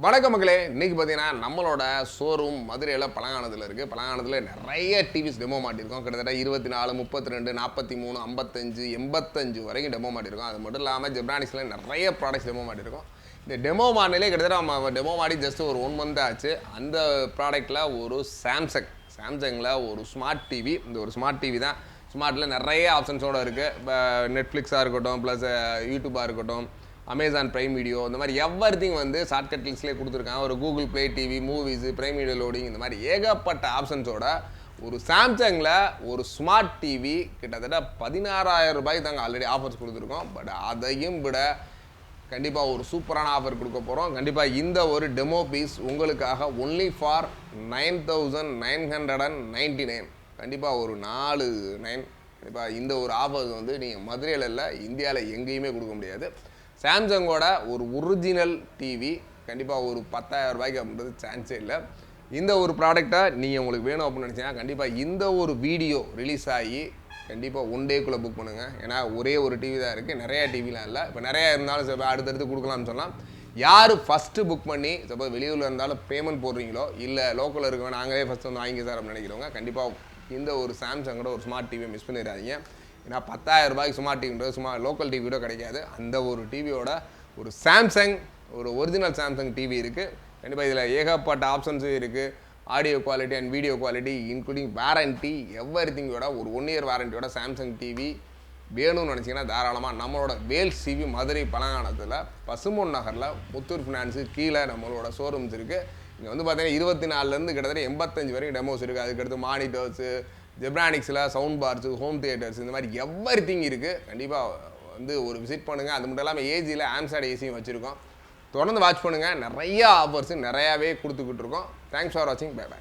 வணக்கம் மக்களே. இன்னைக்கு பார்த்தீங்கன்னா நம்மளோட ஷோரூம் மதுரையில் பழங்கானத்தில் இருக்குது. பழங்கானத்தில் நிறைய டிவிஸ் டெமோ மாட்டியிருக்கோம். கிட்டத்தட்ட 24, 32, 43, 55, 85 வரைக்கும் டெமோ மாட்டியிருக்கோம். அது மட்டும் இல்லாமல் ஜெப்ரானிக்ஸில் நிறைய ப்ராடக்ட்ஸ் டெமோ மாட்டியிருக்கோம். இந்த டெமோ மாடலே கிட்டத்தட்ட நம்ம டெமோ மாடி ஜஸ்ட் ஒரு 1 மந்த் ஆச்சு. அந்த ப்ராடக்ட்டில் ஒரு சாம்சங்கில் ஒரு ஸ்மார்ட் டிவி. இந்த ஒரு ஸ்மார்ட் டிவி தான். ஸ்மார்ட்டில் நிறைய ஆப்ஷன்ஸோடு இருக்குது. இப்போ நெட்ஃப்ளிக்ஸாக இருக்கட்டும், ப்ளஸ் யூடியூப்பாக இருக்கட்டும், அமேசான் ப்ரைம் வீடியோ, இந்த மாதிரி எவ்ரிதிங் வந்து ஷார்ட்கட் லிஸ்ட்லேயே கொடுத்துருக்காங்க. ஒரு Google play TV, movies, prime video loading, இந்த மாதிரி ஏகப்பட்ட ஆப்ஷன்ஸோட ஒரு சாம்சங்கில் ஒரு ஸ்மார்ட் டிவி கிட்டத்தட்ட 16,000 ரூபாய்க்கு தாங்க ஆல்ரெடி ஆஃபர்ஸ் கொடுத்துருக்கோம். பட் அதையும் விட கண்டிப்பாக ஒரு சூப்பரான ஆஃபர் கொடுக்க போகிறோம். கண்டிப்பாக இந்த ஒரு டெமோ பீஸ் உங்களுக்காக ஒன்லி ஃபார் 9,999. கண்டிப்பாக ஒரு 4,9. கண்டிப்பாக இந்த ஒரு ஆஃபர் வந்து நீங்கள் மதுரையில் இல்லை, இந்தியாவில் எங்கேயுமே கொடுக்க முடியாது. சாம்சங்கோட ஒரு ஒரிஜினல் டிவி கண்டிப்பாக ஒரு 10,000 ரூபாய்க்கு அப்படின்றது சான்ஸே இல்லை. இந்த ஒரு ப்ராடக்டை நீங்கள் உங்களுக்கு வேணும் அப்படின்னு நினச்சிங்கன்னா கண்டிப்பாக இந்த ஒரு வீடியோ ரிலீஸ் ஆகி கண்டிப்பாக 1 டேக்குள்ளே புக் பண்ணுங்கள். ஏன்னா ஒரே ஒரு டிவி தான் இருக்குது, நிறையா டிவிலாம் இல்லை. இப்போ நிறையா இருந்தாலும் சரி அடுத்தடுத்து கொடுக்கலாம்னு சொல்லலாம். யார் ஃபஸ்ட்டு புக் பண்ணி சப்போஸ் வெளியூரில் இருந்தாலும் பேமெண்ட் போடுறீங்களோ, இல்லை லோக்கலில் இருக்கவங்க நாங்களே ஃபஸ்ட்டு வந்து வாங்கி சார் அப்படின்னு நினைக்கிறவங்க கண்டிப்பாக இந்த ஒரு சாம்சங்கோட ஒரு ஸ்மார்ட் டிவியை மிஸ் பண்ணிடாதீங்க. ஏன்னா 10,000 ரூபாய்க்கு ஸ்மார்ட் டிவின்றது சும்மா லோக்கல் டிவியோட கிடைக்காது. அந்த ஒரு டிவியோட ஒரு சாம்சங் ஒரு ஒரிஜினல் சாம்சங் டிவி இருக்குது. கண்டிப்பாக இதில் ஏகப்பட்ட ஆப்ஷன்ஸும் இருக்குது. Audio quality and video quality including warranty எவ்ரிதிங்கோட ஒரு 1 இயர் வாரண்டியோட சாம்சங் டிவி வேணும்னு நினச்சிங்கன்னா தாராளமாக நம்மளோட வேல்ஸ் டிவி மதுரை பழங்கானத்தில் பசும்பொன் நகரில் முத்தூர் ஃபினான்ஸு கீழே நம்மளோட ஷோரூம்ஸ் இருக்குது. இங்கே வந்து பார்த்தீங்கன்னா 24லேருந்து கிட்டத்தட்ட 85 வரைக்கும் டெமோஸ் இருக்குது. அதுக்கடுத்து monitors, ஜெப்ரானிக்ஸில் sound bars, home theatres, இந்த மாதிரி எவ்ரிதிங் இருக்குது. கண்டிப்பாக வந்து ஒரு விசிட் பண்ணுங்கள். அது மட்டும் இல்லாமல் ஏஜியில் ஆம்சாட் ஏசியும் வச்சுருக்கோம். தொடர்ந்து வாட்ச் பண்ணுங்கள். நிறையா ஆஃபர்ஸு நிறையாவே கொடுத்துக்கிட்டு இருக்கோம். தேங்க்ஸ் ஃபார் வாட்சிங். Bye by.